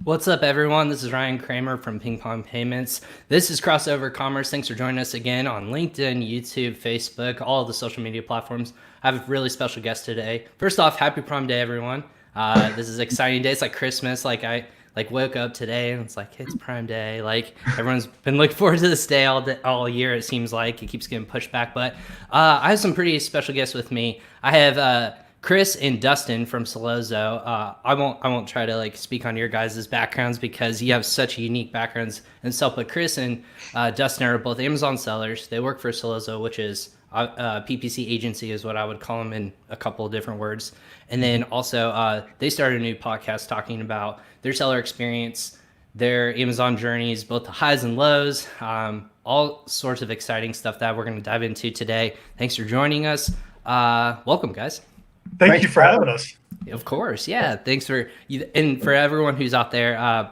What's up, everyone? This is Ryan Cramer from Ping Pong Payments. This is Crossover Commerce. Thanks for joining us again on LinkedIn, YouTube, Facebook, all of the social media platforms. I have a really special guest today. First off, happy Prime Day, everyone. This is an exciting day. It's like Christmas. I woke up today and it's like, it's Prime Day. Like, everyone's been looking forward to this day all year. It seems like it keeps getting pushed back. But I have some pretty special guests with me. I have Kris and Dustin from Sellozo. I won't try to speak on your guys' backgrounds because you have such unique backgrounds and stuff. But Kris and Dustin are both Amazon sellers. They work for Sellozo, which is PPC agency is what I would call them in a couple of different words. And then also they started a new podcast talking about their seller experience, their Amazon journeys, both the highs and lows, all sorts of exciting stuff that we're going to dive into today. Thanks for joining us. Welcome, guys. Thank you for having us. Of course. Yeah. Thanks for you. And for everyone who's out there,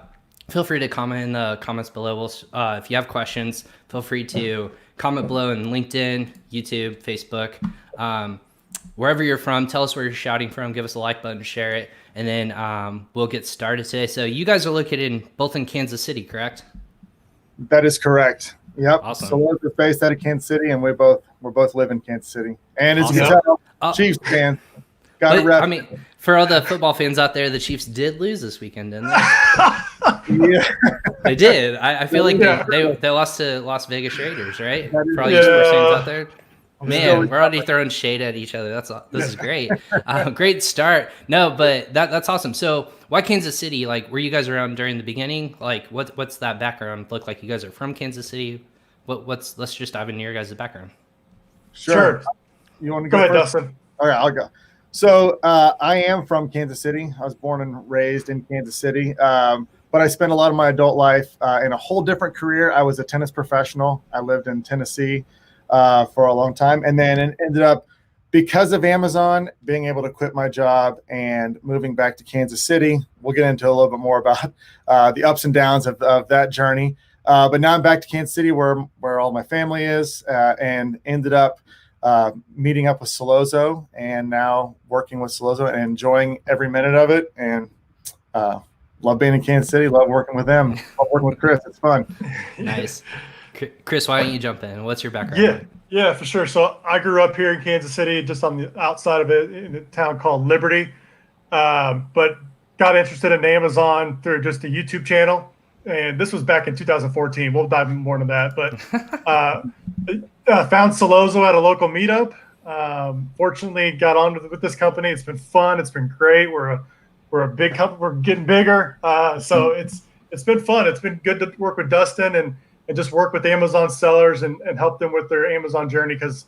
feel free to comment in the comments below. If you have questions, feel free to comment below in LinkedIn, YouTube, Facebook, wherever you're from. Tell us where you're shouting from. Give us a like button, share it, and then we'll get started today. So you guys are located both in Kansas City, correct? That is correct. Yep. Awesome. So we're based out of Kansas City, and we both live in Kansas City. And as you can tell, Chiefs fan. I mean, for all the football fans out there, the Chiefs did lose this weekend, didn't they? Yeah. They did. I feel like they lost to Las Vegas Raiders, right? For all you sports fans out there. Man, we're already throwing shade at each other. This is great. Great start. No, but that's awesome. So why Kansas City? Like, were you guys around during the beginning? Like, what's that background look like? You guys are from Kansas City. Let's just dive into your guys' background. Sure. You want to go ahead, first? Dustin? Okay, I'll go. So I am from Kansas City. I was born and raised in Kansas City, but I spent a lot of my adult life in a whole different career. I was a tennis professional. I lived in Tennessee for a long time, and then ended up, because of Amazon, being able to quit my job and moving back to Kansas City. We'll get into a little bit more about the ups and downs of that journey. But now I'm back to Kansas City where all my family is, and ended up meeting up with Sellozo, and now working with Sellozo and enjoying every minute of it. And love being in Kansas City, love working with them, love working with Kris. It's fun. Nice. Kris, why don't you jump in? What's your background? Yeah, for sure. So I grew up here in Kansas City, just on the outside of it, in a town called Liberty, but got interested in Amazon through just a YouTube channel. And this was back in 2014. We'll dive more into that. But found Sellozo at a local meetup. Fortunately, got on with this company. It's been fun. It's been great. We're a big company. We're getting bigger. So it's been fun. It's been good to work with Dustin and just work with Amazon sellers and help them with their Amazon journey, because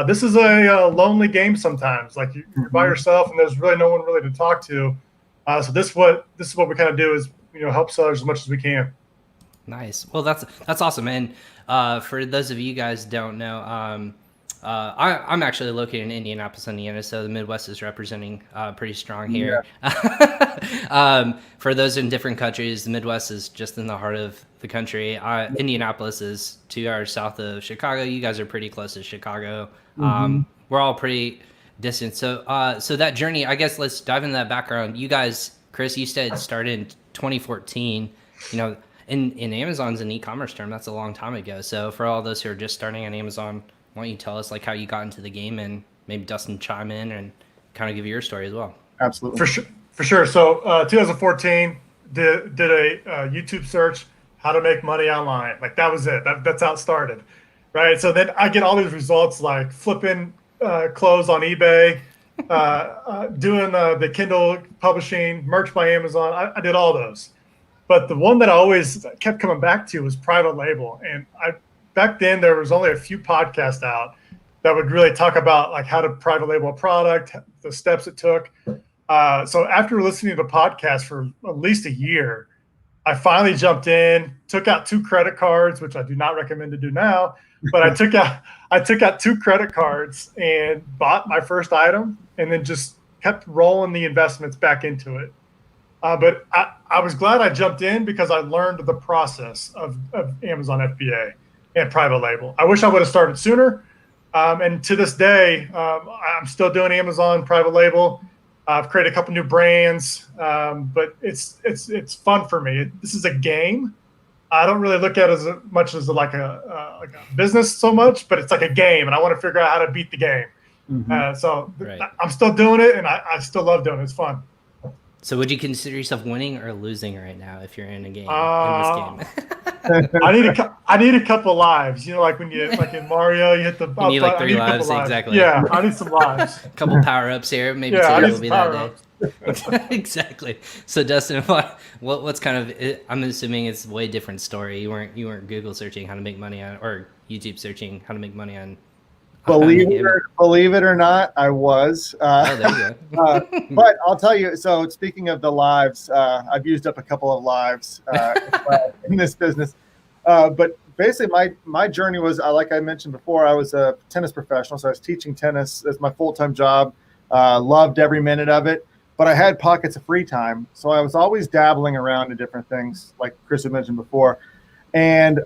this is a lonely game sometimes. Like, you're by yourself and there's really no one really to talk to. So this is what we kind of do is, help sellers as much as we can. Nice. Well, that's awesome. And for those of you guys who don't know, I'm actually located in Indianapolis, Indiana, so the Midwest is representing pretty strong here. Yeah. For those in different countries, the Midwest is just in the heart of the country. Indianapolis is 2 hours south of Chicago. You guys are pretty close to Chicago. We're all pretty distant. So that journey, I guess let's dive into that background. You guys, Kris, you said started in 2014. In Amazon's an e-commerce term, that's a long time ago. So for all those who are just starting on Amazon, why don't you tell us how you got into the game, and maybe Dustin chime in and kind of give your story as well. Absolutely. For sure. So 2014, did a YouTube search, how to make money online. Like, that was it. That's how it started, right? So then I get all these results, like flipping clothes on eBay, doing the Kindle publishing, merch by Amazon. I did all those. But the one that I always kept coming back to was private label. And back then there was only a few podcasts out that would really talk about how to private label a product, the steps it took. So after listening to the podcast for at least a year, I finally jumped in, took out 2 credit cards, which I do not recommend to do now, but I took out 2 credit cards and bought my first item, and then just kept rolling the investments back into it. But I was glad I jumped in, because I learned the process of Amazon FBA and private label. I wish I would have started sooner. And to this day, I'm still doing Amazon private label. I've created a couple new brands, but it's fun for me. This is a game. I don't really look at it as much as like a business so much, but it's like a game, and I want to figure out how to beat the game. Mm-hmm. I'm still doing it, and I still love doing it. It's fun. So would you consider yourself winning or losing right now if you're in a game, in Uh, this game? I need a couple lives. You know, like when you like in Mario, you hit the You need like button, 3 lives, exactly. Yeah, I need some lives. A couple power-ups here, maybe Yeah, I 2 need will some be power that day. Exactly. So Dustin, what's kind of? I'm assuming it's a way different story. You weren't Google searching how to make money on, or YouTube searching how to make money on. Believe it or not, I was. Oh, there you go. But I'll tell you. So speaking of the lives, I've used up a couple of lives in this business. But basically, my journey was, like I mentioned before, I was a tennis professional, so I was teaching tennis as my full-time job. Loved every minute of it, but I had pockets of free time, so I was always dabbling around in different things, like Kris had mentioned before. And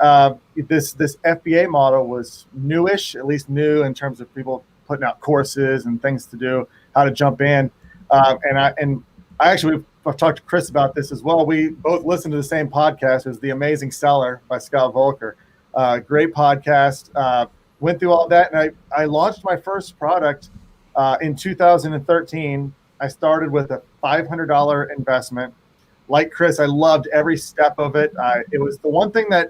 this FBA model was newish, at least new in terms of people putting out courses and things to do, how to jump in. And I actually, I've talked to Kris about this as well. We both listened to the same podcast. It was The Amazing Seller by Scott Volker. Great podcast. Went through all that, and I launched my first product in 2013. I started with a $500 investment. Like Kris, I loved every step of it. It was the one thing that,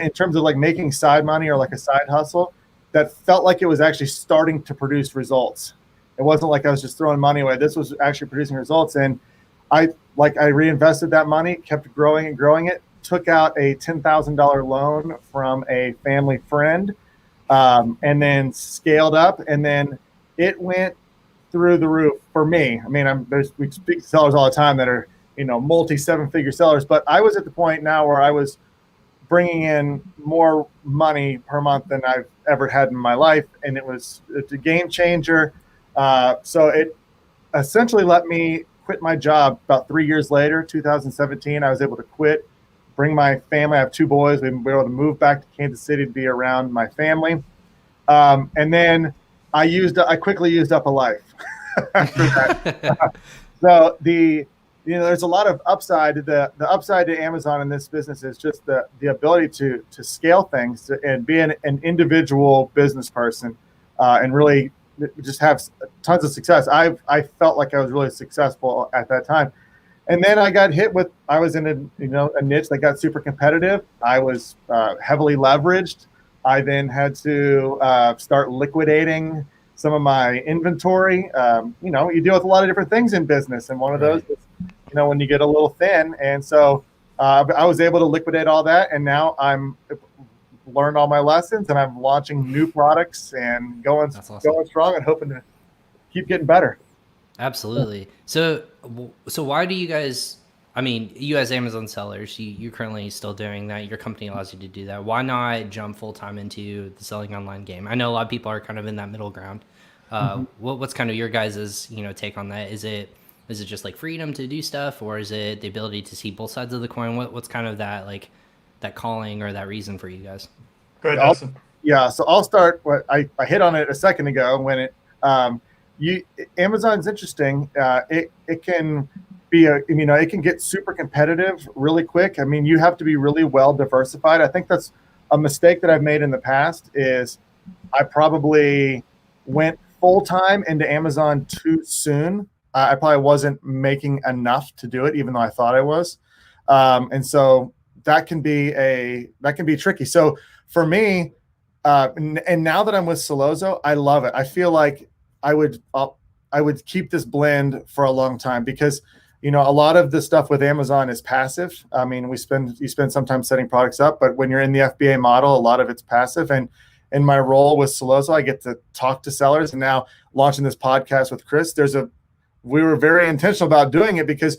in terms of like making side money or like a side hustle, that felt like it was actually starting to produce results. It wasn't like I was just throwing money away. This was actually producing results. And I reinvested that money, kept growing and growing it, took out a $10,000 loan from a family friend, and then scaled up. And then it went through the roof for me. I mean, we speak to sellers all the time that are, multi 7-figure sellers, but I was at the point now where I was bringing in more money per month than I've ever had in my life. And it's a game changer. So it essentially let me quit my job about 3 years later, 2017. I was able to quit, bring my family. I have 2 boys. We were able to move back to Kansas City to be around my family. And then I quickly used up a life after that. So there's a lot of upside. The upside to Amazon in this business is just the ability to scale things and be an individual business person and really just have tons of success. I felt like I was really successful at that time. And then I got hit with, I was in a niche that got super competitive. I was heavily leveraged. I then had to start liquidating some of my inventory. You deal with a lot of different things in business. And one of those is, when you get a little thin. And so I was able to liquidate all that. And now I'm learned all my lessons and I'm launching new products and going strong and hoping to keep getting better. Absolutely. So why do you guys, you as Amazon sellers, you're currently still doing that. Your company allows you to do that. Why not jump full time into the selling online game? I know a lot of people are kind of in that middle ground. What's kind of your guys' take on that? Is it just like freedom to do stuff, or is it the ability to see both sides of the coin? What's kind of that that calling or that reason for you guys? Go ahead, Dustin. Yeah, so I'll start. I hit on it a second ago when Amazon's interesting. It can be it can get super competitive really quick. You have to be really well diversified. I think that's a mistake that I've made in the past is I probably went full time into Amazon too soon. I probably wasn't making enough to do it, even though I thought I was. And so that can be tricky. So for me, and now that I'm with Sellozo, I love it. I feel like I would keep this blend for a long time because, a lot of the stuff with Amazon is passive. You spend some time setting products up, but when you're in the FBA model, a lot of it's passive. And in my role with Sellozo, I get to talk to sellers. And now launching this podcast with Kris, we were very intentional about doing it because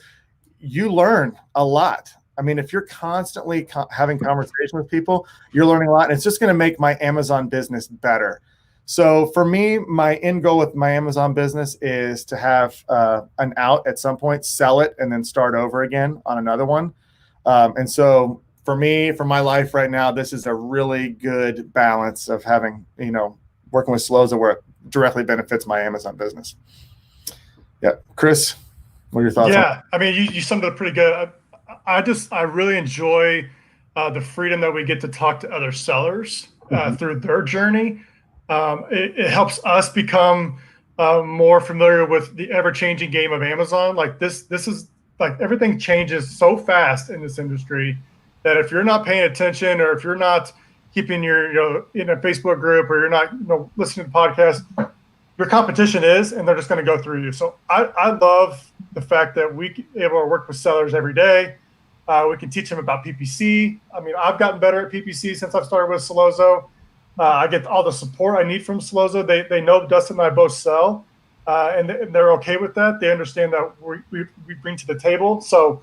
you learn a lot. If you're constantly having conversation with people, you're learning a lot, and it's just going to make my Amazon business better. So for me, my end goal with my Amazon business is to have an out at some point, sell it, and then start over again on another one. And so for me, for my life right now, this is a really good balance of having, working with Sellozo where it directly benefits my Amazon business. Yeah, Kris, what are your thoughts? Yeah, I mean, you summed it up pretty good. I really enjoy the freedom that we get to talk to other sellers through their journey. It helps us become more familiar with the ever-changing game of Amazon. Like this is like everything changes so fast in this industry that if you're not paying attention, or if you're not keeping your in a Facebook group, or you're not listening to podcasts, your competition is, and they're just going to go through you. So I love the fact that we able to work with sellers every day. We can teach them about PPC. I mean, I've gotten better at PPC since I've started with Sellozo. I get all the support I need from Sellozo. They know Dustin and I both sell, and they're okay with that. They understand that we bring to the table. So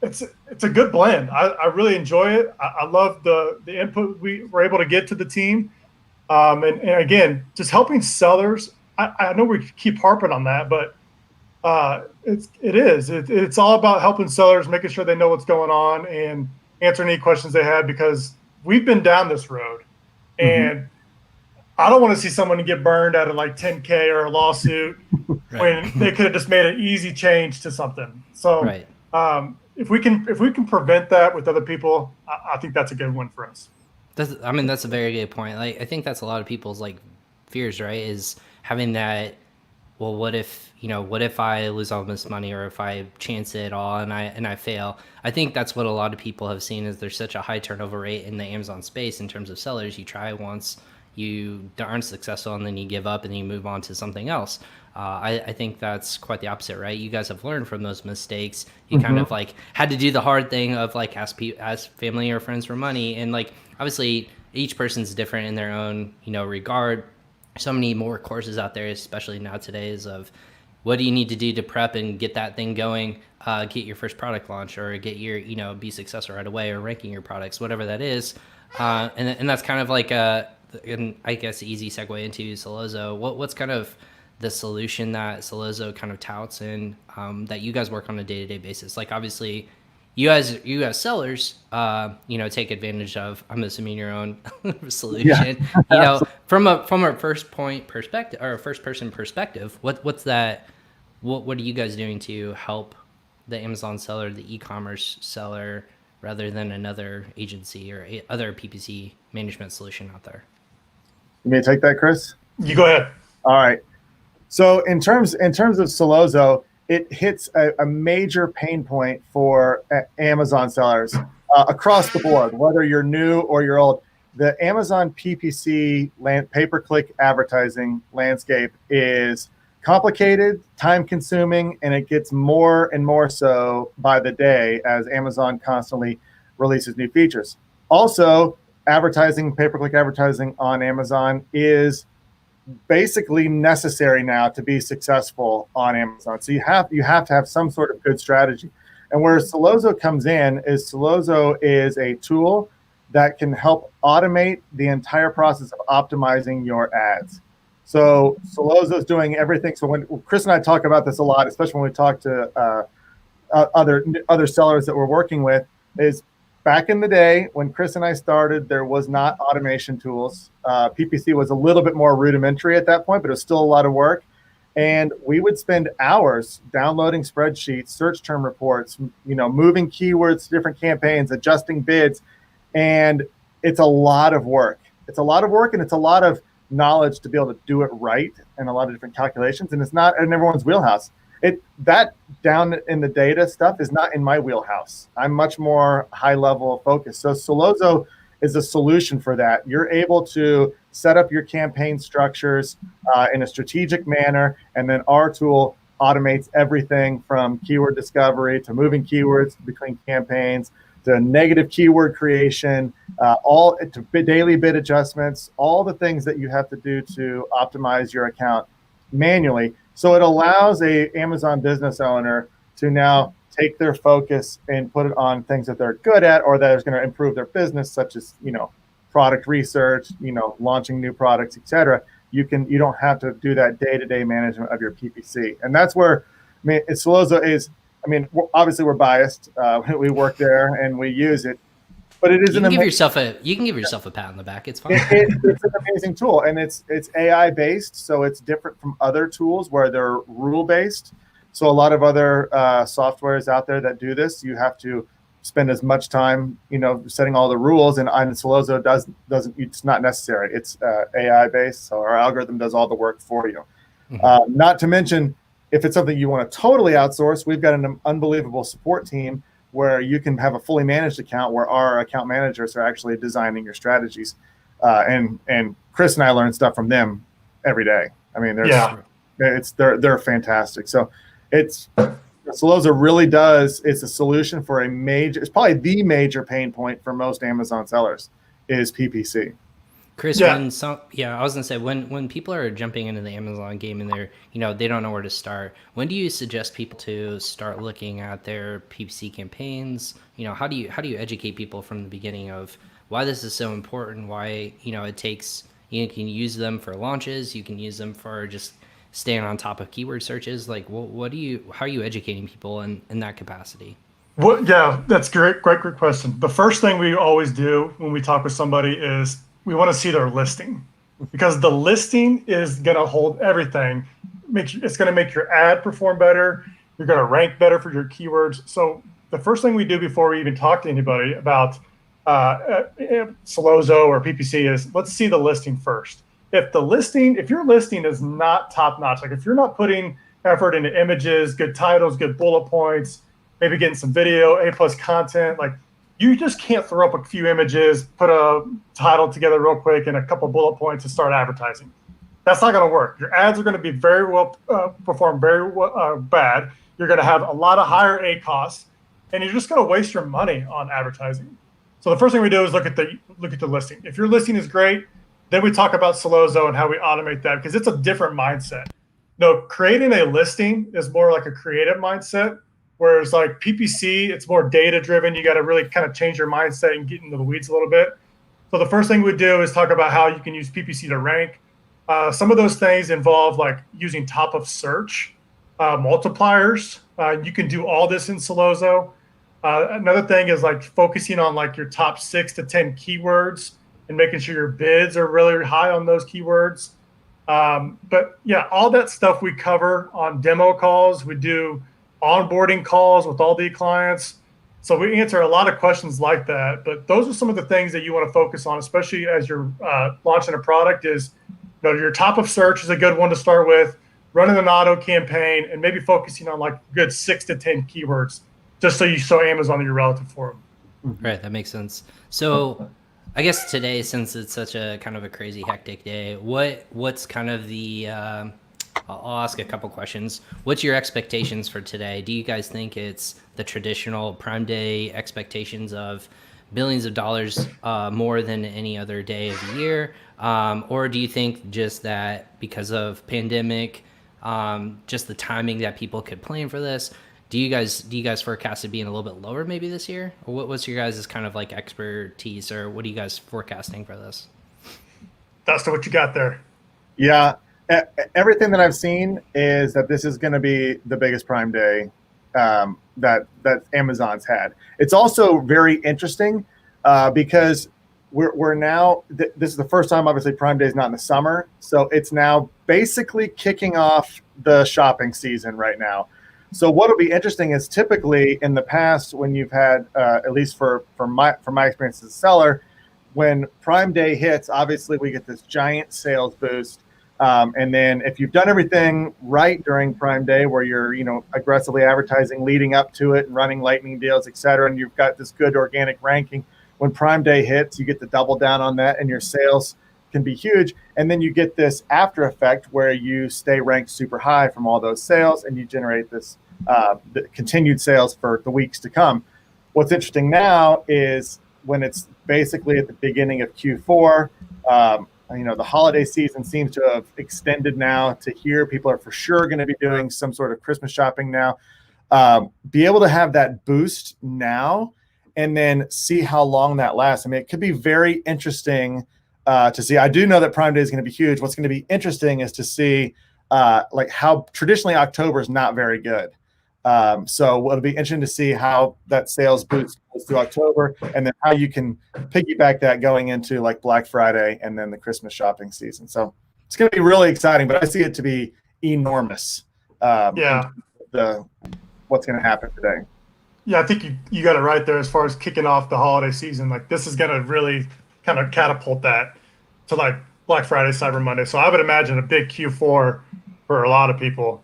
it's a good blend. I really enjoy it. I love the input we were able to get to the team. And again, just helping sellers. I know we keep harping on that, but it's all about helping sellers, making sure they know what's going on and answering any questions they had, because we've been down this road, and I don't want to see someone get burned out of like 10K or a lawsuit when they could have just made an easy change to something. So if we can prevent that with other people, I think that's a good one for us. That's a very good point. Like, I think that's a lot of people's like fears, right? Is having that, well, what if I lose all this money, or if I chance it all and I fail? I think that's what a lot of people have seen, is there's such a high turnover rate in the Amazon space in terms of sellers. You try once, you aren't successful, and then you give up and you move on to something else. I think that's quite the opposite, right? You guys have learned from those mistakes. You kind of like had to do the hard thing of like ask family or friends for money, and like obviously each person's different in their own regard. So many more courses out there, especially nowadays, of what do you need to do to prep and get that thing going, get your first product launch, or get your be successful right away, or ranking your products, whatever that is. And that's kind of like and I guess easy segue into Sellozo. What's kind of the solution that Sellozo kind of touts, and that you guys work on a day-to-day basis? Like, obviously you as sellers take advantage of, I'm assuming, your own solution. From a first person perspective, what's that, what are you guys doing to help the Amazon seller, the e-commerce seller, rather than another agency or other PPC management solution out there? You may take that, Kris? You go ahead. All right. So in terms of Sellozo, it hits a major pain point for Amazon sellers across the board, whether you're new or you're old. The Amazon PPC pay-per-click advertising landscape is complicated, time-consuming, and it gets more and more so by the day as Amazon constantly releases new features. Also, pay-per-click advertising on Amazon is basically necessary now to be successful on Amazon. So you have to have some sort of good strategy. And where Sellozo comes in is Sellozo is a tool that can help automate the entire process of optimizing your ads. So Sellozo is doing everything. So when Kris and I talk about this a lot, especially when we talk to other sellers that we're working with, is back in the day when Kris and I started, there was not automation tools. PPC was a little bit more rudimentary at that point, but it was still a lot of work. And we would spend hours downloading spreadsheets, search term reports, moving keywords to different campaigns, adjusting bids. And it's a lot of work. It's a lot of work, and it's a lot of knowledge to be able to do it right, and a lot of different calculations. And it's not in everyone's wheelhouse. That down in the data stuff is not in my wheelhouse. I'm much more high level focused. So Sellozo is a solution for that. You're able to set up your campaign structures in a strategic manner, and then our tool automates everything from keyword discovery to moving keywords between campaigns to negative keyword creation, all to daily bid adjustments, all the things that you have to do to optimize your account manually. So it allows a Amazon business owner to now take their focus and put it on things that they're good at, or that is going to improve their business, such as, product research, launching new products, etc. You don't have to do that day-to-day management of your PPC. And that's where, Sellozo is, obviously we're biased. We work there and we use it, but it is You can give yourself a pat on the back. It's fine. It's an amazing tool, and it's AI based, so it's different from other tools where they're rule based. So a lot of other softwares out there that do this, you have to spend as much time, setting all the rules, and Sellozo doesn't. It's not necessary. It's AI based, so our algorithm does all the work for you. Mm-hmm. Not to mention, if it's something you want to totally outsource, we've got an unbelievable support team where you can have a fully managed account where our account managers are actually designing your strategies. And Kris and I learn stuff from them every day. I mean, they're fantastic. So Sellozo really it's a solution for it's probably the major pain point for most Amazon sellers is PPC. Kris, I was gonna say when people are jumping into the Amazon game and they don't know where to start, when do you suggest people to start looking at their PPC campaigns? How do you educate people from the beginning of why this is so important? Why it takes you can use them for launches, you can use them for just staying on top of keyword searches. Like, how are you educating people in that capacity? That's great question. The first thing we always do when we talk with somebody is we want to see their listing, because the listing is going to hold everything. It's going to make your ad perform better. You're going to rank better for your keywords. So the first thing we do before we even talk to anybody about Sellozo or PPC is let's see the listing first. If your listing is not top notch, like if you're not putting effort into images, good titles, good bullet points, maybe getting some video, A+ content, like you just can't throw up a few images, put a title together real quick and a couple bullet points and start advertising. That's not going to work. Your ads are going to be perform very bad. You're going to have a lot of higher ACoS, and you're just going to waste your money on advertising. So the first thing we do is look at the listing. If your listing is great, then we talk about Sellozo and how we automate that, because it's a different mindset. Creating a listing is more like a creative mindset. Whereas like PPC, it's more data driven. You got to really kind of change your mindset and get into the weeds a little bit. So the first thing we do is talk about how you can use PPC to rank. Some of those things involve like using top of search multipliers. You can do all this in Sellozo. Another thing is like focusing on like your top 6 to 10 keywords and making sure your bids are really high on those keywords. But yeah, all that stuff we cover on demo calls. We do onboarding calls with all the clients. So we answer a lot of questions like that. But those are some of the things that you want to focus on, especially as you're launching a product is, your top of search is a good one to start with, running an auto campaign, and maybe focusing on like good 6 to 10 keywords, just so you show Amazon that you're relative for them. Right, that makes sense. So I guess today, since it's such a kind of a crazy, hectic day, what's kind of the I'll ask a couple questions. What's your expectations for today? Do you guys think it's the traditional Prime Day expectations of billions of dollars more than any other day of the year? Or do you think just that because of pandemic, just the timing that people could plan for this, do you guys forecast it being a little bit lower maybe this year? Or what's your guys' kind of like expertise, or what are you guys forecasting for this? Dustin, what you got there? Yeah. Everything that I've seen is that this is going to be the biggest Prime Day that Amazon's had. It's also very interesting because we're now, this is the first time, obviously, Prime Day is not in the summer. So it's now basically kicking off the shopping season right now. So what will be interesting is typically in the past, when you've had, at least from my experience as a seller, when Prime Day hits, obviously we get this giant sales boost. And then if you've done everything right during Prime Day, where you're, aggressively advertising leading up to it and running lightning deals, et cetera, and you've got this good organic ranking, when Prime Day hits, you get to double down on that and your sales can be huge. And then you get this after effect where you stay ranked super high from all those sales and you generate this the continued sales for the weeks to come. What's interesting now is when it's basically at the beginning of Q4, the holiday season seems to have extended now to here. People are for sure going to be doing some sort of Christmas shopping now. Be able to have that boost now and then see how long that lasts. I mean, it could be very interesting to see. I do know that Prime Day is going to be huge. What's going to be interesting is to see like how traditionally October is not very good. So it'll be interesting to see how that sales boost goes through October, and then how you can piggyback that going into like Black Friday and then the Christmas shopping season. So it's going to be really exciting, but I see it to be enormous. Yeah. What's going to happen today. Yeah, I think you got it right there as far as kicking off the holiday season. Like this is going to really kind of catapult that to like Black Friday, Cyber Monday. So I would imagine a big Q4 for a lot of people,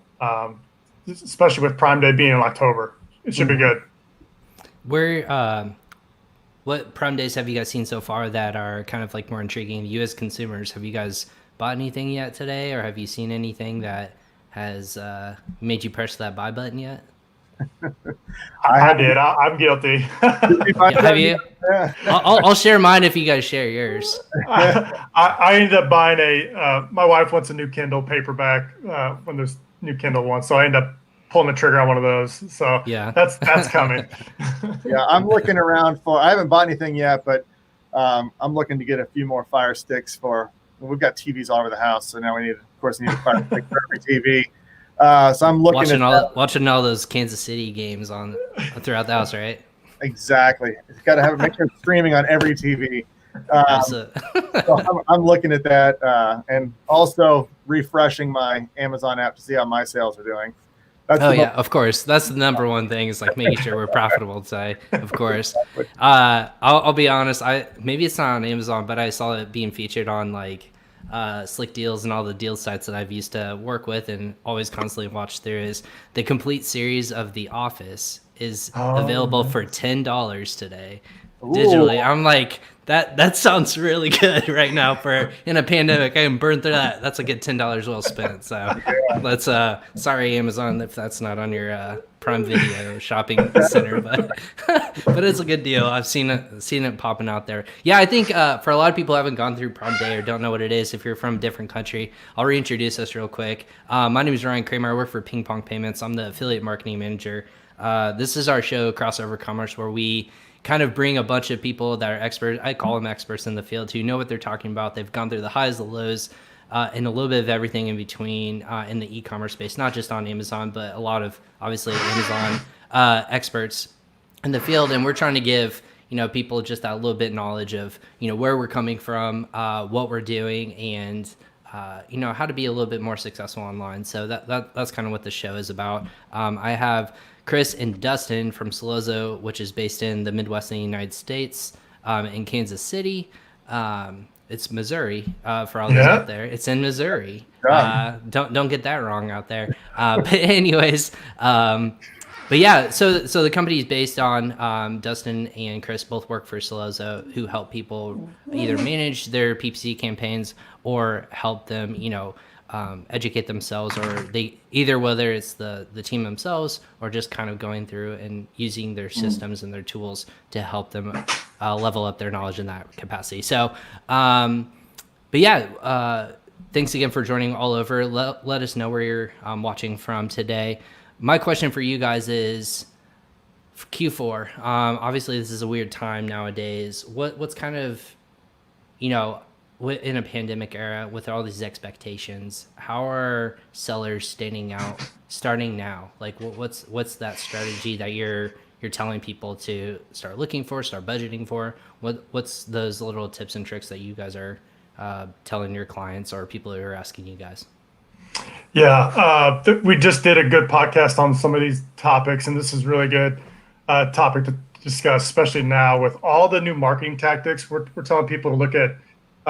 especially with Prime Day being in October. It should be good. What Prime Days have you guys seen so far that are kind of like more intriguing to you as consumers? Have you guys bought anything yet today, or have you seen anything that has made you press that buy button yet? I did. I'm guilty. Have you? Yeah. I'll share mine if you guys share yours. I ended up buying my wife wants a new Kindle paperback when there's new Kindle ones, so I ended up pulling the trigger on one of those. So yeah, that's coming. Yeah, I'm looking around I haven't bought anything yet, but I'm looking to get a few more Fire Sticks we've got TVs all over the house, so now we need a Fire Stick for every TV. So I'm looking watching all those Kansas City games on throughout the house, right? Exactly. It's got to make sure it's streaming on every TV. So I'm looking at that, and also refreshing my Amazon app to see how my sales are doing. Of course. That's the number one thing, is like making sure we're profitable today. Of course. I'll be honest. Maybe it's not on Amazon, but I saw it being featured on like Slick Deals and all the deal sites that I've used to work with and always constantly watch through. Is the complete series of The Office is available for $10 today. Ooh. Digitally. I'm like, that sounds really good right now for in a pandemic. I can burn through that. That's a good $10 well spent. So let's sorry Amazon if that's not on your Prime Video shopping center, but it's a good deal. I've seen it popping out there. Yeah, I think for a lot of people who haven't gone through Prime Day or don't know what it is, if you're from a different country, I'll reintroduce us real quick. My name is Ryan Cramer. I work for Ping Pong Payments. I'm the affiliate marketing manager. This is our show, Crossover Commerce, where we kind of bring a bunch of people that are experts. I call them experts in the field who know what they're talking about. They've gone through the highs, the lows, and a little bit of everything in between in the e-commerce space, not just on Amazon, but a lot of obviously Amazon experts in the field. And we're trying to give people just that little bit of knowledge of where we're coming from, what we're doing, and how to be a little bit more successful online. So that's kind of what the show is about. I have Kris and Dustin from Sellozo, which is based in the Midwest in the United States, in Kansas City. It's Missouri for all those out there. It's in Missouri. Don't get that wrong out there. But anyways, but yeah, so the company is based on Dustin and Kris both work for Sellozo, who help people either manage their PPC campaigns or help them, educate themselves, or whether it's the team themselves or just kind of going through and using their systems and their tools to help them level up their knowledge in that capacity. So, but yeah, thanks again for joining all over. Let us know where you're watching from today. My question for you guys is for Q4. Obviously, this is a weird time nowadays. What's kind of, in a pandemic era with all these expectations, how are sellers standing out starting now? Like what's that strategy that you're telling people to start looking for, start budgeting for? What's those little tips and tricks that you guys are telling your clients or people who are asking you guys? Yeah, we just did a good podcast on some of these topics, and this is really good topic to discuss, especially now with all the new marketing tactics. We're telling people to look at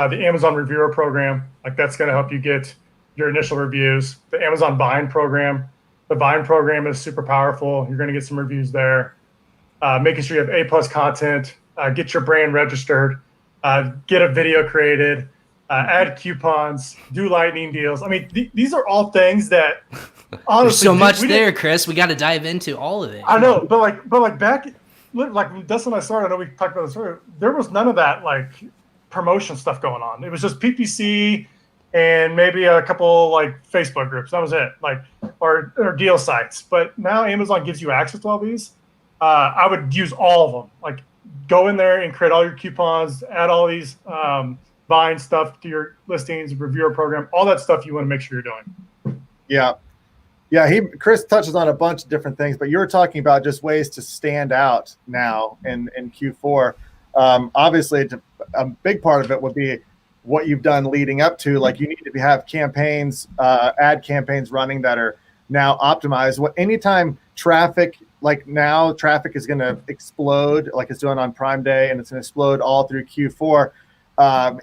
the Amazon Reviewer program. Like that's going to help you get your initial reviews. The Amazon Vine program. The Vine program is super powerful. You're going to get some reviews there. Making sure you have A+ content. Get your brand registered. Get a video created. Add coupons. Do lightning deals. I mean, these are all things that honestly. There's so much there, Kris. We got to dive into all of it. I know, but like back, like Dustin and I started. I know we talked about this earlier. There was none of that like promotion stuff going on. It was just PPC and maybe a couple like Facebook groups. That was it, like or deal sites. But now Amazon gives you access to all these. I would use all of them. Like go in there and create all your coupons, add all these buying stuff to your listings, reviewer program, all that stuff you want to make sure you're doing. Yeah. Yeah, Kris touches on a bunch of different things, but you were talking about just ways to stand out now in Q4. Obviously, a big part of it would be what you've done leading up to. Like, you need to have campaigns, ad campaigns running that are now optimized. Anytime traffic, like now, traffic is going to explode like it's doing on Prime Day, and it's going to explode all through Q4.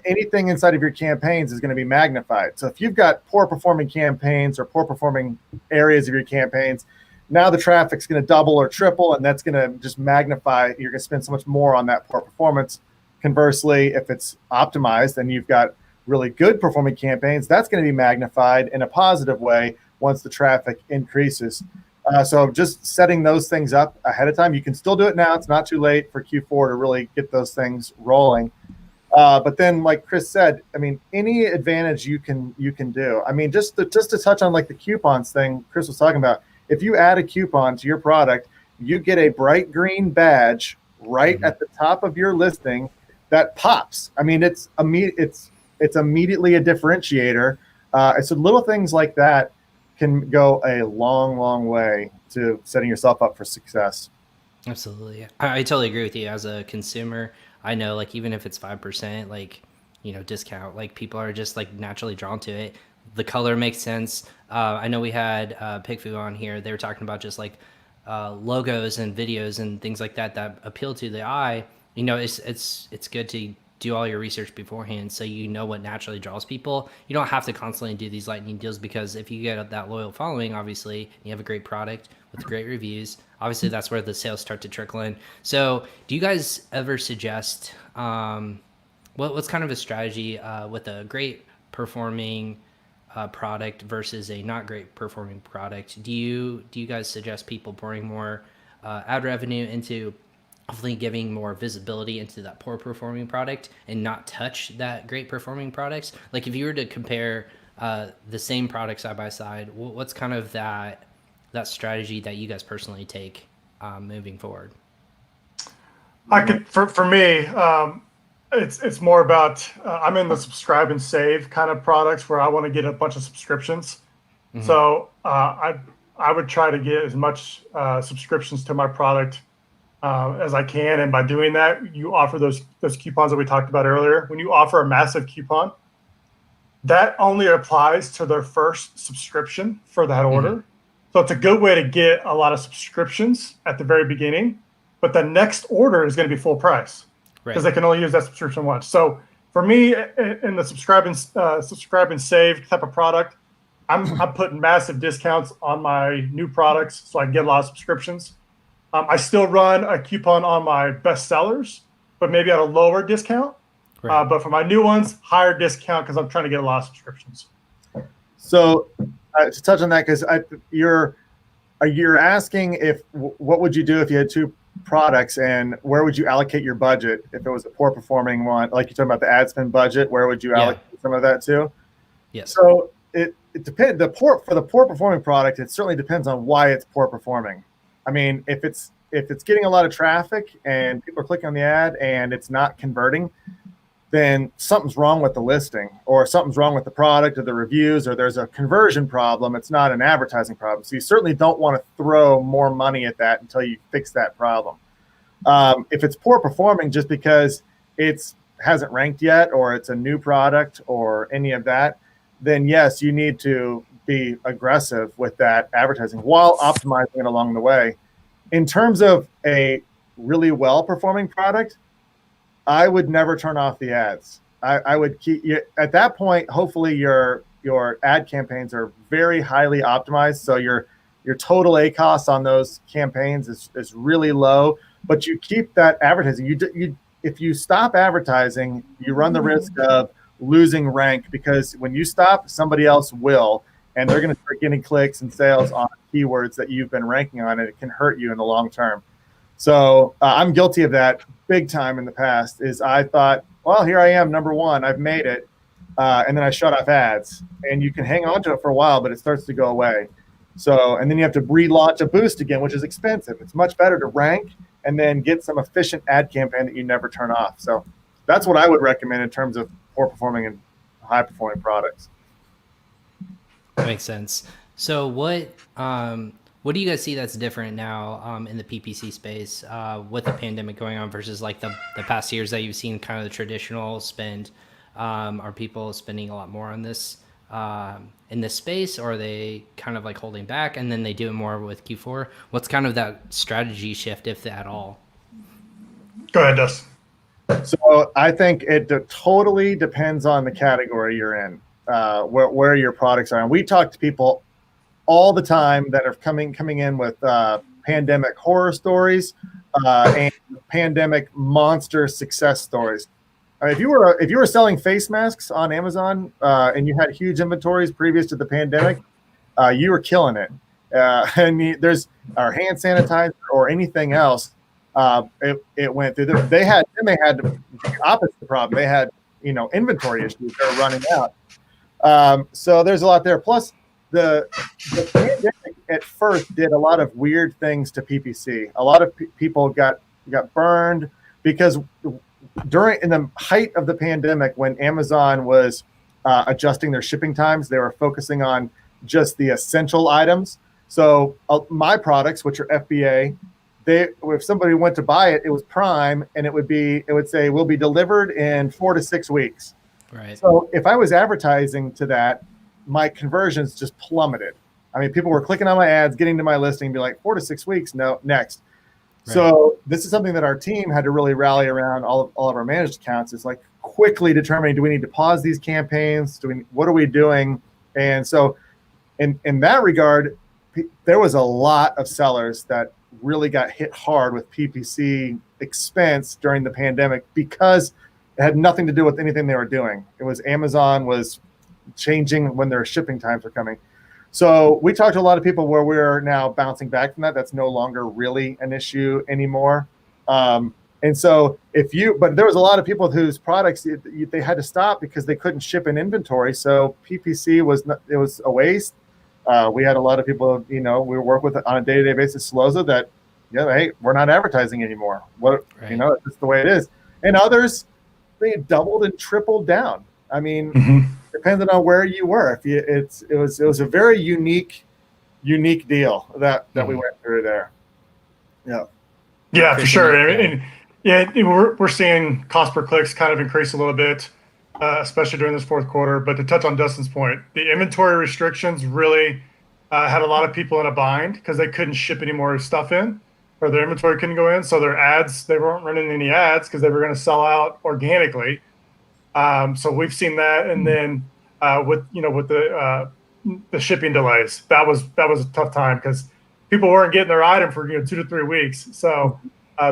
Anything inside of your campaigns is going to be magnified. So if you've got poor performing campaigns or poor performing areas of your campaigns, now the traffic's going to double or triple, and that's going to just magnify. You're going to spend so much more on that poor performance. Conversely, if it's optimized and you've got really good performing campaigns, that's going to be magnified in a positive way once the traffic increases. So just setting those things up ahead of time. You can still do it now. It's not too late for Q4 to really get those things rolling. But then, like Kris said, I mean, any advantage you can do. I mean, just to touch on like the coupons thing Kris was talking about. If you add a coupon to your product, you get a bright green badge right at the top of your listing that pops. I mean, it's immediately a differentiator. So little things like that can go a long, long way to setting yourself up for success. Absolutely. I totally agree with you. As a consumer, I know, like, even if it's 5%, like, discount, like, people are just like naturally drawn to it. The color makes sense. I know we had PickFu on here. They were talking about just like logos and videos and things like that appeal to the eye. It's good to do all your research beforehand, so you know what naturally draws people. You don't have to constantly do these lightning deals, because if you get that loyal following, obviously, you have a great product with great reviews, obviously that's where the sales start to trickle in. So do you guys ever suggest what's kind of a strategy with a great performing product versus a not great performing product? Do you guys suggest people pouring more ad revenue into hopefully giving more visibility into that poor performing product and not touch that great performing products? Like, if you were to compare the same product side by side, what's kind of that strategy that you guys personally take moving forward? For me, it's more about I'm in the subscribe and save kind of products where I want to get a bunch of subscriptions. Mm-hmm. So I would try to get as much subscriptions to my product as I can, and by doing that, you offer those coupons that we talked about earlier. When you offer a massive coupon, that only applies to their first subscription for that order. Mm-hmm. So it's a good way to get a lot of subscriptions at the very beginning, but the next order is going to be full price because they can only use that subscription once. So for me, in the subscribe and save type of product, I'm putting massive discounts on my new products so I can get a lot of subscriptions. I still run a coupon on my best sellers, but maybe at a lower discount. Right. But for my new ones, higher discount because I'm trying to get a lot of subscriptions. So to touch on that, because you're asking what would you do if you had two products, and where would you allocate your budget if it was a poor performing one? Like, you're talking about the ad spend budget, where would you allocate some of that to? Yes. So it depends. For the poor performing product, it certainly depends on why it's poor performing. I mean, if it's getting a lot of traffic and people are clicking on the ad and it's not converting, then something's wrong with the listing, or something's wrong with the product or the reviews, or there's a conversion problem. It's not an advertising problem. So you certainly don't want to throw more money at that until you fix that problem. If it's poor performing just because it hasn't ranked yet, or it's a new product or any of that, then yes, you need to be aggressive with that advertising while optimizing it along the way. In terms of a really well-performing product, I would never turn off the ads. I would keep at that point. Hopefully, your ad campaigns are very highly optimized, so your total ACoS on those campaigns is really low. But you keep that advertising. If you stop advertising, you run the risk of losing rank, because when you stop, somebody else will, and they're going to start getting clicks and sales on keywords that you've been ranking on, and it can hurt you in the long term. So I'm guilty of that big time in the past. Is I thought, well, here I am, number one, I've made it, and then I shut off ads, and you can hang on to it for a while, but it starts to go away. So, and then you have to relaunch a boost again, which is expensive. It's much better to rank and then get some efficient ad campaign that you never turn off. So that's what I would recommend in terms of poor performing and high performing products. That makes sense. So what do you guys see that's different now in the PPC space with the pandemic going on versus like the past years that you've seen kind of the traditional spend? Are people spending a lot more on this in this space, or are they kind of like holding back and then they do it more with Q4? What's kind of that strategy shift, if at all? Go ahead, Dustin. So I think it totally depends on the category you're in, where your products are. And we talk to people all the time that are coming in with pandemic horror stories and pandemic monster success stories. If you were selling face masks on Amazon and you had huge inventories previous to the pandemic, you were killing it. And there's our hand sanitizer or anything else. It went through. They had the opposite problem. They had inventory issues. They were running out. So there's a lot there. Plus the pandemic at first did a lot of weird things to PPC. A lot of people got burned because in the height of the pandemic, when Amazon was adjusting their shipping times, they were focusing on just the essential items. So my products, which are FBA, if somebody went to buy it, it was Prime, and it would say will be delivered in 4 to 6 weeks. Right. So if I was advertising to that, my conversions just plummeted. I mean, people were clicking on my ads, getting to my listing, and be like 4 to 6 weeks, no, next. Right. So this is something that our team had to really rally around. All of our managed accounts is like quickly determining: do we need to pause these campaigns? What are we doing? And so, in that regard, there was a lot of sellers that really got hit hard with PPC expense during the pandemic because it had nothing to do with anything they were doing. It was Amazon was changing when their shipping times were coming. So we talked to a lot of people where we're now bouncing back from that. That's no longer really an issue anymore. And so but there was a lot of people whose products they had to stop because they couldn't ship in inventory. So PPC was a waste. We had a lot of people, we work with on a day-to-day basis, Sellozo, that, hey, we're not advertising anymore. Right. It's just the way it is. And others, they doubled and tripled down. I mean, depending on where you were, it was a very unique deal that we went through there. Yeah, for sure. And we're seeing cost per clicks kind of increase a little bit, especially during this fourth quarter. But to touch on Dustin's point, the inventory restrictions really had a lot of people in a bind because they couldn't ship any more stuff in, or their inventory couldn't go in. So their ads, they weren't running any ads because they were going to sell out organically. So we've seen that, and then with the shipping delays, that was a tough time because people weren't getting their item for 2 to 3 weeks. So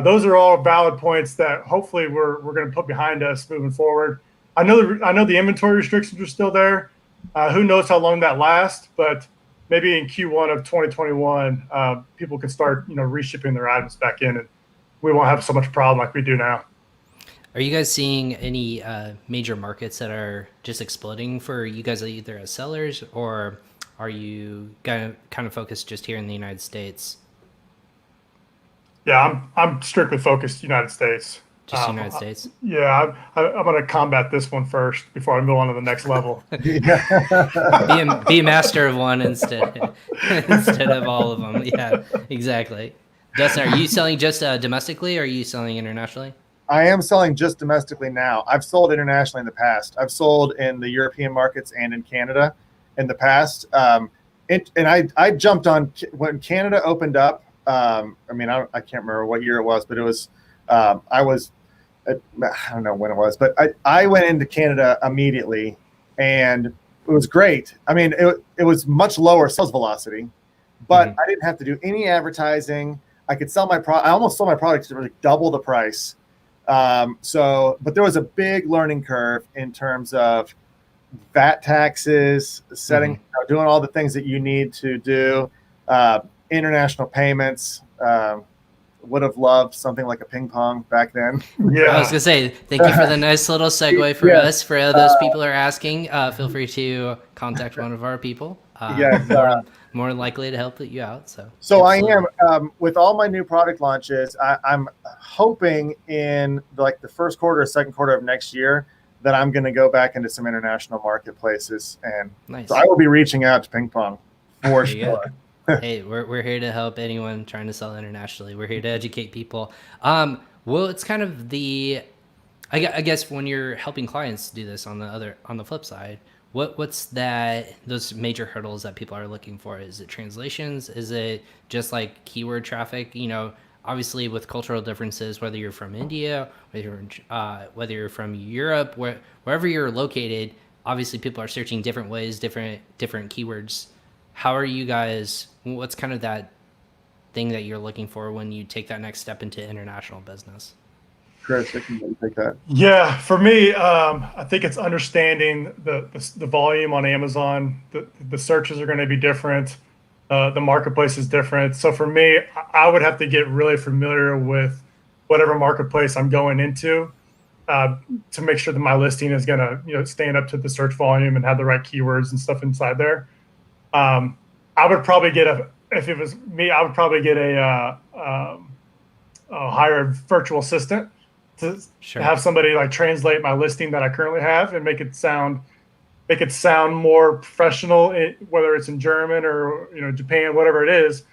those are all valid points that hopefully we're going to put behind us moving forward. I know the inventory restrictions are still there. Who knows how long that lasts? But maybe in Q1 of 2021, people can start reshipping their items back in, and we won't have so much problem like we do now. Are you guys seeing any major markets that are just exploding for you guys, either as sellers, or are you kind of focused just here in the United States? Yeah, I'm strictly focused United States. Just United States? Yeah, I'm going to combat this one first before I move on to the next level. Be a master of one instead of all of them. Yeah, exactly. Dustin, are you selling just domestically, or are you selling internationally? I am selling just domestically now. I've sold internationally in the past. I've sold in the European markets and in Canada in the past. And I jumped on when Canada opened up. I can't remember what year it was, but it was, I don't know when it was, but I went into Canada immediately, and it was great. I mean, it was much lower sales velocity, but I didn't have to do any advertising. I could sell my product. I almost sold my product to like double the price. But there was a big learning curve in terms of VAT taxes, setting, doing all the things that you need to do, international payments. Would have loved something like a ping pong back then. Yeah, I was gonna say thank you for the nice little segue for us. For those people who are asking, feel free to contact one of our people. More likely to help you out. So I am with all my new product launches. I'm hoping in the first quarter or second quarter of next year that I'm going to go back into some international marketplaces, and so I will be reaching out to ping pong for There you go. sure. Hey, we're here to help anyone trying to sell internationally. We're here to educate people. Well, it's kind of I guess when you're helping clients do this on the flip side, what's those major hurdles that people are looking for? Is it translations? Is it just like keyword traffic? Obviously with cultural differences, whether you're from India, whether you're from Europe, wherever you're located, obviously people are searching different ways, different keywords. How are you guys? What's kind of that thing that you're looking for when you take that next step into international business? Kris, I can let you take that. Yeah, for me, I think it's understanding the volume on Amazon. The searches are going to be different. The marketplace is different. So for me, I would have to get really familiar with whatever marketplace I'm going into to make sure that my listing is going to stand up to the search volume and have the right keywords and stuff inside there. I would probably if it was me, I would probably get a hire a virtual assistant to have somebody like translate my listing that I currently have and make it sound more professional, whether it's in German or Japan, whatever it is,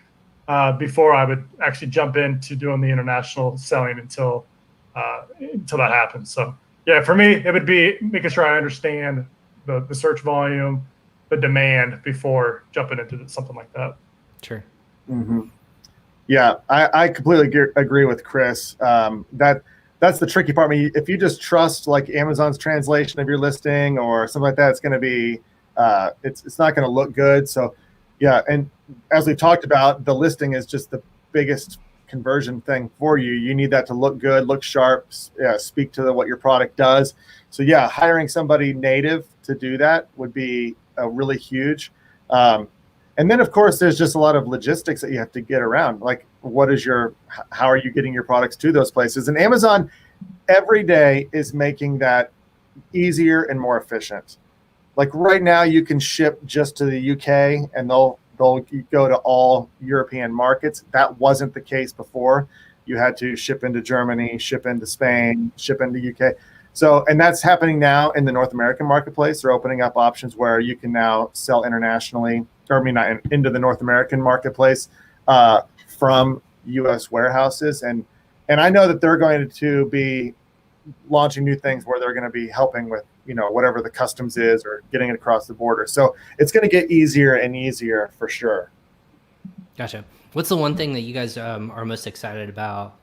before I would actually jump into doing the international selling until that happens. So yeah, for me, it would be making sure I understand the search volume, the demand before jumping into something like that. Sure. Mm-hmm. Yeah, I completely agree with Kris. That's the tricky part. I mean, if you just trust like Amazon's translation of your listing or something like that, it's going to be, it's not going to look good. So yeah. And as we've talked about, the listing is just the biggest conversion thing for you. You need that to look good, look sharp, speak to what your product does. So yeah, hiring somebody native to do that would be really huge. And then, of course, there's just a lot of logistics that you have to get around. Like, how are you getting your products to those places? And Amazon every day is making that easier and more efficient. Like right now, you can ship just to the UK and they'll go to all European markets. That wasn't the case before. You had to ship into Germany, ship into Spain, ship into UK. So, and that's happening now in the North American marketplace. They're opening up options where you can now sell internationally, not into the North American marketplace from U.S. warehouses. And I know that they're going to be launching new things where they're going to be helping with, whatever the customs is or getting it across the border. So it's going to get easier and easier for sure. Gotcha. What's the one thing that you guys are most excited about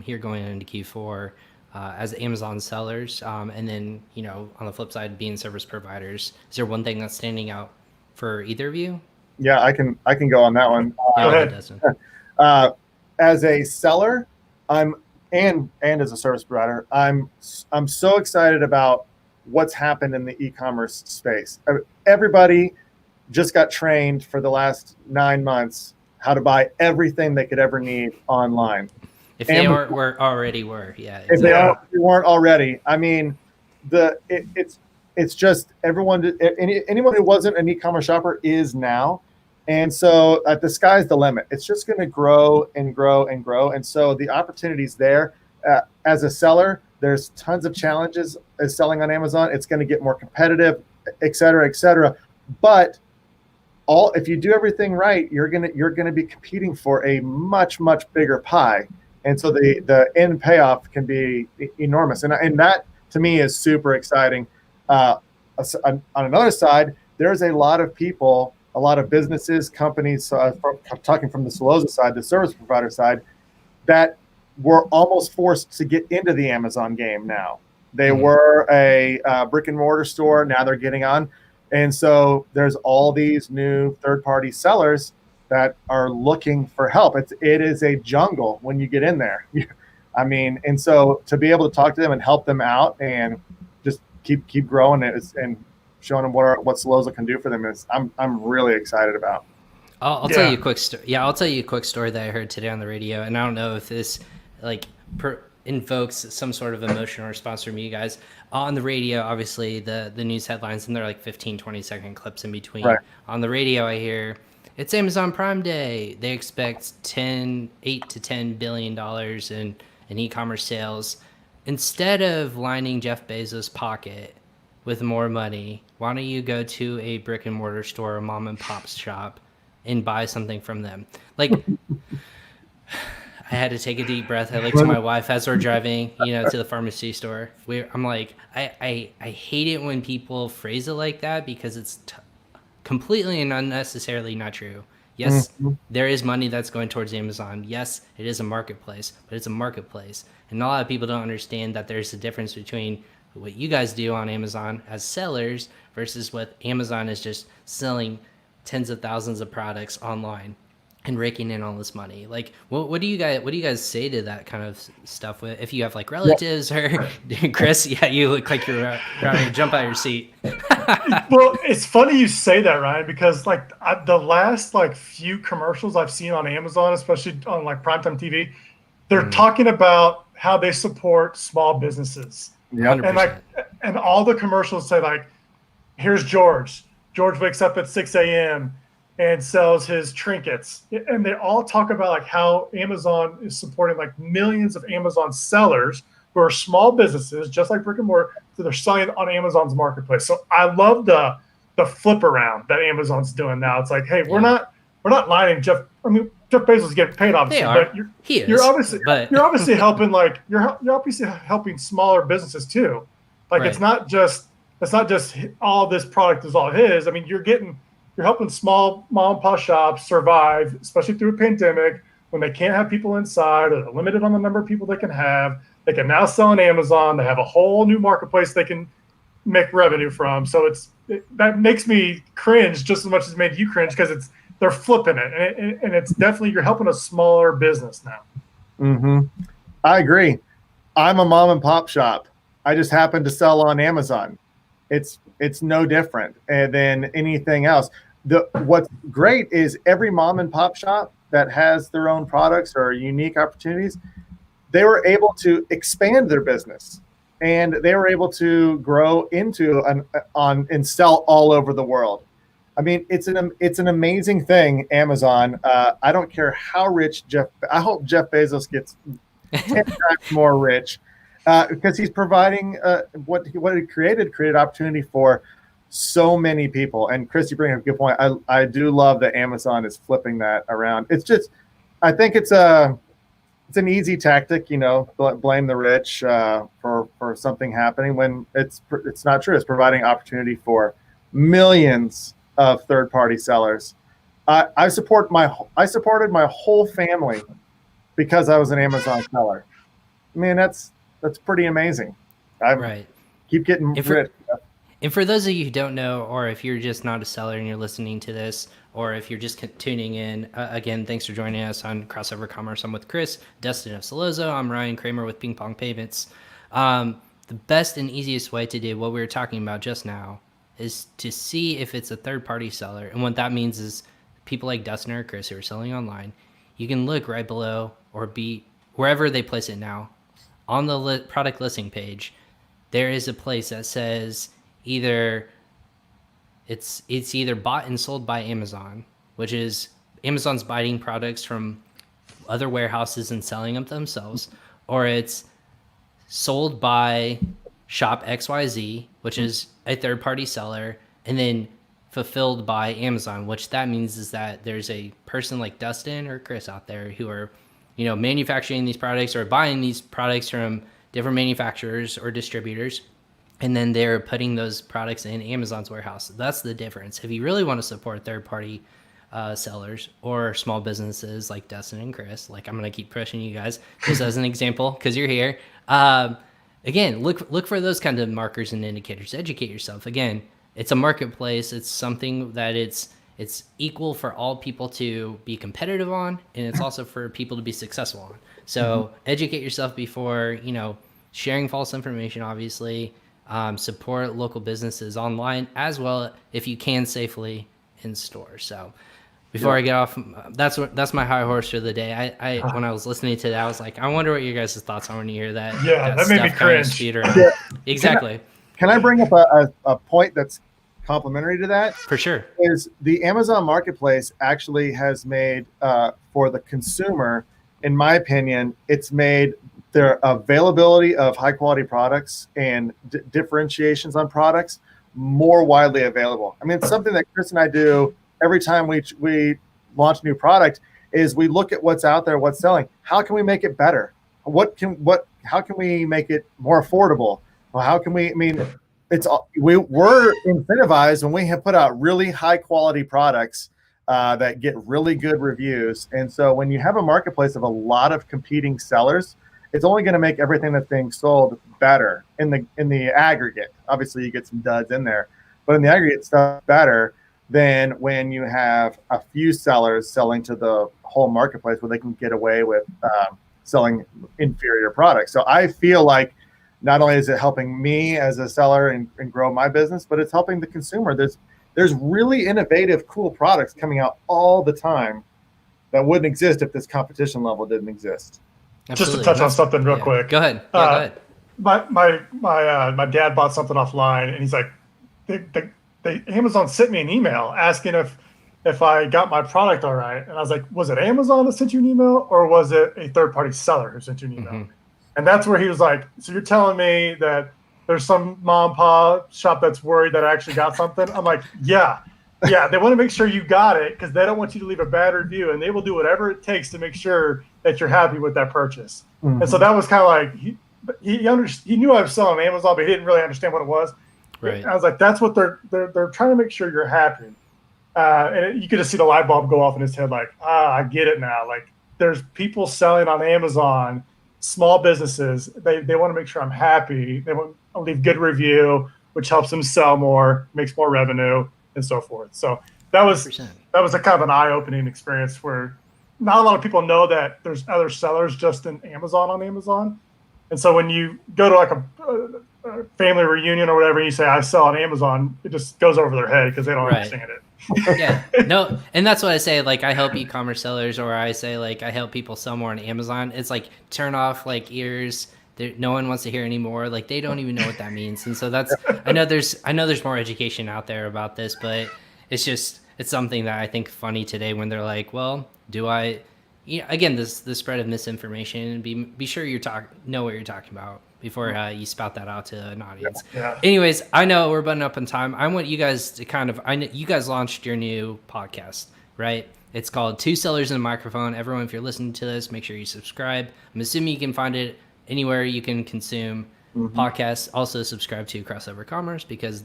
here going into Q4 as Amazon sellers? And then, on the flip side, being service providers, is there one thing that's standing out for either of you? Yeah, I can go on that one. Go ahead, Dustin. As a seller, and as a service provider, I'm so excited about what's happened in the e-commerce space. Everybody just got trained for the last 9 months how to buy everything they could ever need online. If they already were, yeah. If they weren't already, I mean, it's just everyone. Anyone who wasn't an e-commerce shopper is now, and so the sky's the limit. It's just going to grow and grow and grow, and so the opportunity's there. As a seller, there's tons of challenges as selling on Amazon. It's going to get more competitive, et cetera, et cetera. But if you do everything right, you're gonna be competing for a much bigger pie. And so the end payoff can be enormous. And that, to me, is super exciting. On another side, there's a lot of people, a lot of businesses, companies, talking from the Sellozo side, the service provider side, that were almost forced to get into the Amazon game now. They were a brick and mortar store. Now they're getting on. And so there's all these new third-party sellers that are looking for help. It is a jungle when you get in there. I mean, and so to be able to talk to them and help them out and just keep growing it and showing them what Sellozo can do for them is I'm really excited about. I'll tell you a quick story. Yeah, I'll tell you a quick story that I heard today on the radio, and I don't know if this invokes some sort of emotional response from you guys. On the radio, obviously the news headlines, and they're like 15, 20-second clips in between. Right. On the radio, I hear, it's Amazon Prime Day. They expect $8 to $10 billion in e-commerce sales. Instead of lining Jeff Bezos' pocket with more money, why don't you go to a brick and mortar store, a mom and pop shop, and buy something from them. Like, I had to take a deep breath. I looked to my wife as we're driving, to the pharmacy store. I'm like, I hate it when people phrase it like that, because it's completely and unnecessarily not true. Yes, there is money that's going towards Amazon. Yes, it is a marketplace, but it's a marketplace. And a lot of people don't understand that there's a difference between what you guys do on Amazon as sellers versus what Amazon is just selling tens of thousands of products online and raking in all this money. Like, what do you guys say to that kind of stuff? If you have like relatives or Kris, you look like you're ready to jump out of your seat. Well, it's funny you say that, Ryan, because like the last like few commercials I've seen on Amazon, especially on like primetime TV, they're talking about how they support small businesses. Yep. And all the commercials say like, here's George. George wakes up at 6 a.m. and sells his trinkets. And they all talk about like how Amazon is supporting like millions of Amazon sellers who are small businesses, just like brick and mortar, so they're selling on Amazon's marketplace. So I love the flip around that Amazon's doing now. It's like, hey, we're not lining Jeff. I mean, Jeff Bezos is getting paid, obviously, but you're obviously helping like you're obviously helping smaller businesses too. Like it's not just all this product is all his. I mean, you're helping small mom and pop shops survive, especially through a pandemic when they can't have people inside or they're limited on the number of people they can have. They can now sell on Amazon. They have a whole new marketplace they can make revenue from. So that makes me cringe just as much as it made you cringe, because they're flipping it, and it's definitely, you're helping a smaller business now. I agree. I'm a mom and pop shop. I just happen to sell on Amazon. It's no different than anything else. What's great is every mom and pop shop that has their own products or unique opportunities, they were able to expand their business, and they were able to grow into and sell all over the world. I mean, it's an amazing thing, Amazon. I don't care how rich I hope Jeff Bezos gets 10 times more rich, because he's providing what he created opportunity for so many people. And Kris, you bring up a good point. I do love that Amazon is flipping that around. It's just, I think it's an easy tactic, blame the rich for something happening when it's not true. It's providing opportunity for millions of third-party sellers. I supported my whole family because I was an Amazon seller. I mean, that's pretty amazing. Keep getting rich. And for those of you who don't know, or if you're just not a seller and you're listening to this, or if you're just tuning in, again, thanks for joining us on Crossover Commerce. I'm with Kris, Dustin of Sellozo. I'm Ryan Cramer with Ping Pong Payments. The best and easiest way to do what we were talking about just now is to see if it's a third-party seller. And what that means is people like Dustin or Kris who are selling online, you can look right below or be wherever they place it now. On the product listing page, there is a place that says either it's either bought and sold by Amazon, which is Amazon's buying products from other warehouses and selling them themselves, or it's sold by Shop XYZ, which is a third-party seller, and then fulfilled by Amazon, which that means is that there's a person like Dustin or Kris out there who are, manufacturing these products or buying these products from different manufacturers or distributors, and then they're putting those products in Amazon's warehouse. That's the difference. If you really want to support third-party sellers or small businesses like Dustin and Kris, like I'm going to keep pushing you guys just as an example because you're here. Again, look for those kind of markers and indicators. Educate yourself. Again, it's a marketplace. It's something that it's equal for all people to be competitive on, and it's also for people to be successful on. So educate yourself before, sharing false information, obviously. Support local businesses online as well, if you can safely in store. So before I get off, that's my high horse for the day. I when I was listening to that, I was like, I wonder what your guys' thoughts are when you hear that. Yeah, that made me cringe. Yeah. Exactly. Can I bring up a point that's complementary to that? For sure. Is the Amazon Marketplace actually has made for the consumer, in my opinion, it's made their availability of high quality products and differentiations on products more widely available. I mean, it's something that Kris and I do every time we launch a new product is we look at what's out there, what's selling. How can we make it better? How can we make it more affordable? Well, how can we, I mean, we're incentivized when we have put out really high quality products that get really good reviews. And so when you have a marketplace of a lot of competing sellers, it's only going to make everything that's being sold better in the aggregate. Obviously, you get some duds in there, but in the aggregate, stuff better than when you have a few sellers selling to the whole marketplace where they can get away with selling inferior products. So I feel like not only is it helping me as a seller and grow my business, but it's helping the consumer. There's really innovative, cool products coming out all the time that wouldn't exist if this competition level didn't exist. Absolutely. Just to touch on something real quick. Go ahead. Yeah, go ahead. My dad bought something offline, and he's like, Amazon sent me an email asking if I got my product all right. And I was like, was it Amazon that sent you an email, or was it a third-party seller who sent you an email? Mm-hmm. And that's where he was like, so you're telling me that there's some mom and pop shop that's worried that I actually got something? I'm like, yeah. They want to make sure you got it because they don't want you to leave a bad review, and they will do whatever it takes to make sure that you're happy with that purchase. Mm-hmm. And so that was kind of like he knew I was selling on Amazon, but he didn't really understand what it was. Right. And I was like, that's what they're trying to make sure you're happy. You could just see the light bulb go off in his head, like, I get it now. Like, there's people selling on Amazon, small businesses. They want to make sure I'm happy. They want to leave good review, which helps them sell more, makes more revenue, and so forth. So that was a kind of an eye-opening experience where not a lot of people know that there's other sellers just in Amazon on Amazon. And so when you go to like a family reunion or whatever, and you say, I sell on Amazon, it just goes over their head because they don't understand it. Yeah, no, and that's what I say. Like, I help e-commerce sellers, or I say, like, I help people sell more on Amazon. It's like, turn off like ears. No one wants to hear anymore. Like, they don't even know what that means. And so that's, I know there's more education out there about this, but it's something that I think funny today when they're like, well, again, the spread of misinformation, be sure know what you're talking about before you spout that out to an audience. Yeah. Anyways, I know we're butting up on time. I want you guys to I know you guys launched your new podcast, right? It's called Two Sellers and a Microphone. Everyone, if you're listening to this, make sure you subscribe. I'm assuming you can find it anywhere you can consume podcasts. Also subscribe to Crossover Commerce because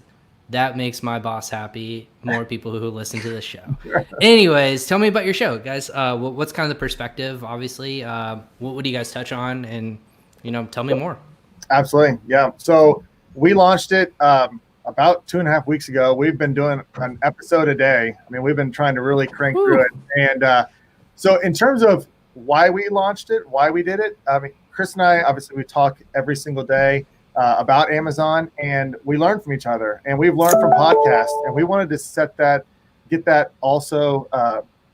that makes my boss happy. More people who listen to this show. Anyways, tell me about your show, guys. What's kind of the perspective, obviously? What do you guys touch on? And, tell me more. Absolutely. Yeah. So we launched it about 2.5 weeks ago. We've been doing an episode a day. I mean, we've been trying to really crank through it. And so in terms of why we launched it, why we did it, I mean, Kris and I, obviously, we talk every single day about Amazon, and we learn from each other, and we've learned from podcasts, and we wanted to get that also,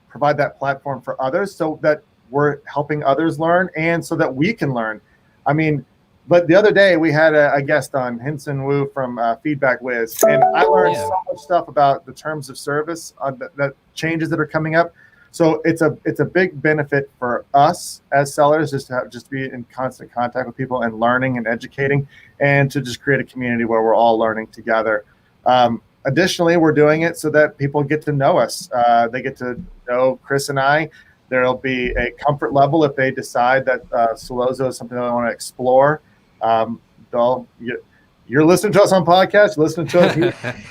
provide that platform for others so that we're helping others learn and so that we can learn. I mean, but the other day we had a guest on, Hinson Wu from Feedback Wiz, and I learned so much stuff about the terms of service, that changes that are coming up. So it's a big benefit for us as sellers just to be in constant contact with people and learning and educating, and to just create a community where we're all learning together. Additionally, we're doing it so that people get to know us. They get to know Kris and I. There'll be a comfort level if they decide that Sellozo is something they want to explore. You're listening to us on podcasts, listening to us.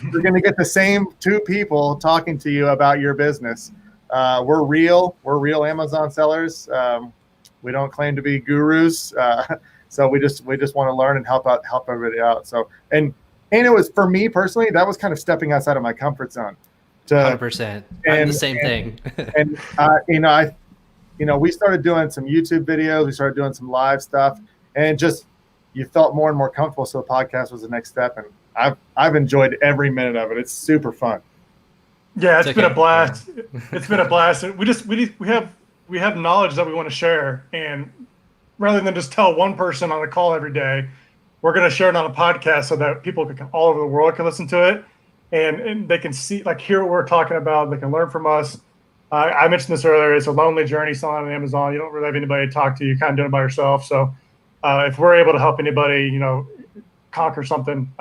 You're going to get the same two people talking to you about your business. We're real Amazon sellers. We don't claim to be gurus. So we just want to learn and help everybody out. So, and it was, for me personally, that was kind of stepping outside of my comfort zone. 100%. I'm the same thing. We started doing some YouTube videos. We started doing some live stuff, and just, you felt more and more comfortable. So the podcast was the next step, and I've enjoyed every minute of it. It's super fun. Yeah, it's been a blast. Yeah. It's been a blast. We have knowledge that we want to share, and rather than just tell one person on a call every day, we're going to share it on a podcast so that people all over the world can listen to it, and they can see, like, hear what we're talking about. They can learn from us. I mentioned this earlier. It's a lonely journey selling on Amazon. You don't really have anybody to talk to. You're kind of doing it by yourself. So if we're able to help anybody, conquer something,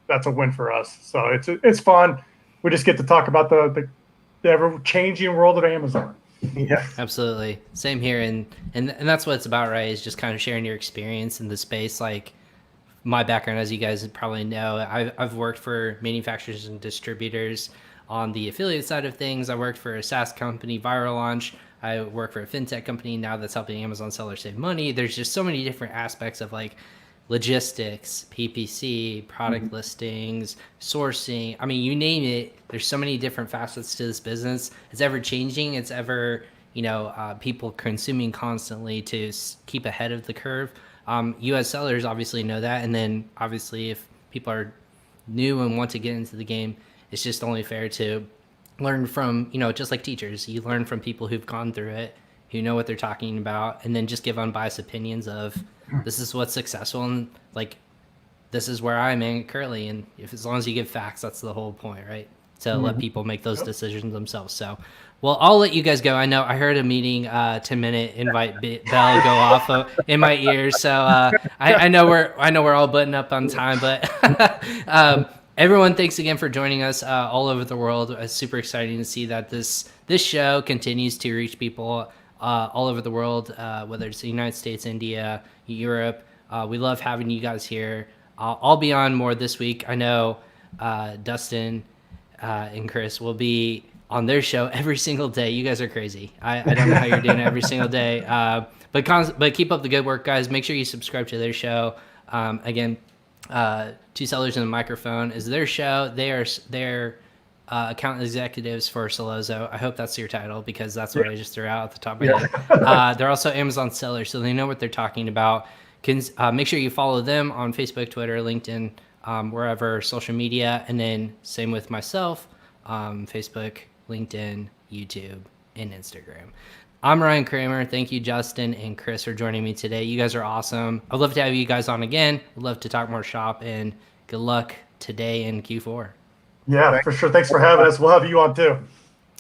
that's a win for us. So it's fun. We just get to talk about the the ever-changing world of Amazon. Yeah. Absolutely. Same here. And that's what it's about, right? Is just kind of sharing your experience in the space. Like my background, as you guys probably know, I've worked for manufacturers and distributors on the affiliate side of things. I worked for a SaaS company, Viral Launch. I work for a fintech company now that's helping Amazon sellers save money. There's just so many different aspects of like logistics, PPC, product listings, sourcing. I mean, you name it. There's so many different facets to this business. It's ever changing. It's ever, people consuming constantly to keep ahead of the curve. You as sellers obviously know that. And then obviously if people are new and want to get into the game, it's just only fair to learn from, just like teachers, you learn from people who've gone through it, who know what they're talking about, and then just give unbiased opinions of this is what's successful and like this is where I'm in currently. And if as long as you give facts, that's the whole point, right? To let people make those decisions themselves. So, well, I'll let you guys go. I know I heard a meeting 10-minute invite bell go off in my ears. So I know we're all buttoned up on time, but everyone, thanks again for joining us all over the world. It's super exciting to see that this show continues to reach people all over the world, whether it's the United States, India, Europe. We love having you guys here. I'll be on more this week. I know Dustin and Kris will be on their show every single day. You guys are crazy. I don't know how you're doing it every single day. But keep up the good work, guys. Make sure you subscribe to their show. Again, Two Sellers and a Microphone is their show. They are their account executives for Sellozo. I hope that's your title because that's what I just threw out at the top of my head. They're also Amazon sellers, so they know what they're talking about. Make sure you follow them on Facebook, Twitter, LinkedIn, wherever social media, and then same with myself, Facebook, LinkedIn, YouTube, and Instagram. I'm Ryan Cramer. Thank you, Justin and Kris, for joining me today. You guys are awesome. I'd love to have you guys on again. I'd love to talk more shop, and good luck today in Q4. Yeah, for sure. Thanks for having us. We'll have you on too.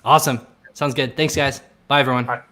Awesome. Sounds good. Thanks, guys. Bye, everyone. All right.